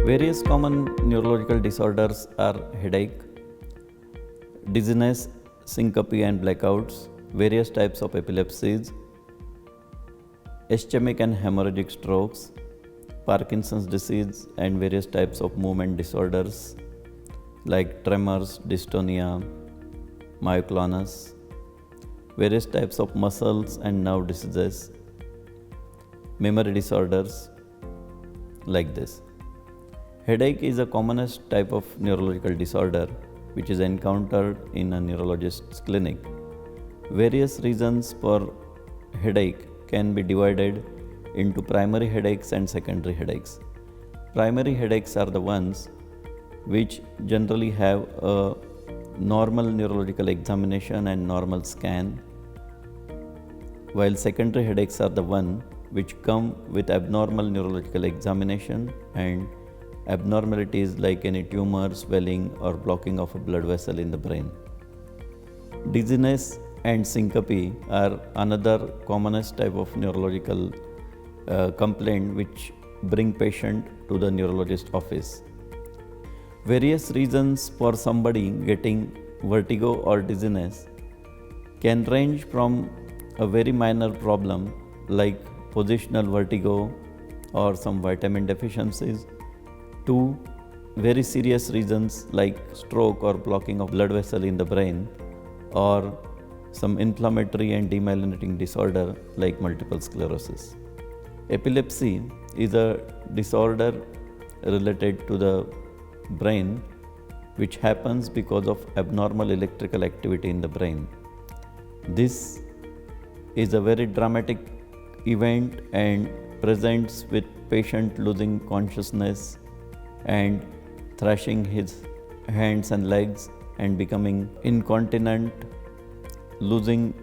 Various common neurological disorders are headache, dizziness, syncope and blackouts, various types of epilepsies, ischemic and hemorrhagic strokes, Parkinson's disease and various types of movement disorders like tremors, dystonia, myoclonus, various types of muscles and nerve diseases, memory disorders like this. Headache is the commonest type of neurological disorder which is encountered in a neurologist's clinic. Various reasons for headache can be divided into primary headaches and secondary headaches. Primary headaches are the ones which generally have a normal neurological examination and normal scan, while secondary headaches are the one which come with abnormal neurological examination and abnormalities like any tumor, swelling or blocking of a blood vessel in the brain. Dizziness and syncope are another commonest type of neurological complaint which bring patient to the neurologist office. Various reasons for somebody getting vertigo or dizziness can range from a very minor problem like positional vertigo or some vitamin deficiencies to very serious reasons like stroke or blocking of blood vessel in the brain or some inflammatory and demyelinating disorder like multiple sclerosis. Epilepsy is a disorder related to the brain which happens because of abnormal electrical activity in the brain. This is a very dramatic event and presents with patient losing consciousness and thrashing his hands and legs and becoming incontinent, losing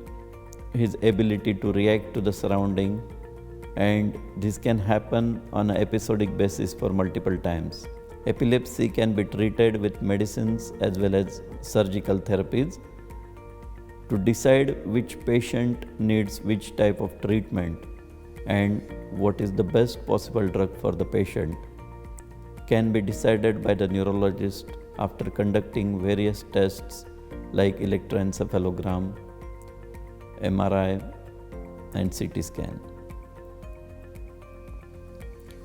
his ability to react to the surrounding, and this can happen on an episodic basis for multiple times. Epilepsy can be treated with medicines as well as surgical therapies. To decide which patient needs which type of treatment and what is the best possible drug for the patient can be decided by the neurologist after conducting various tests like electroencephalogram, MRI and CT scan.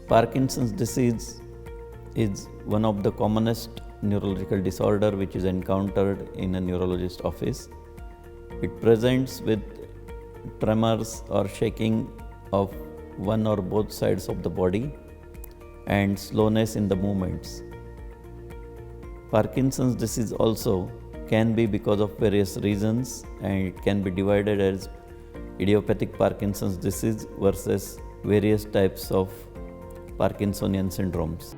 Parkinson's disease is one of the commonest neurological disorder which is encountered in a neurologist office. It presents with tremors or shaking of one or both sides of the body and slowness in the movements. Parkinson's disease also can be because of various reasons, and it can be divided as idiopathic Parkinson's disease versus various types of Parkinsonian syndromes.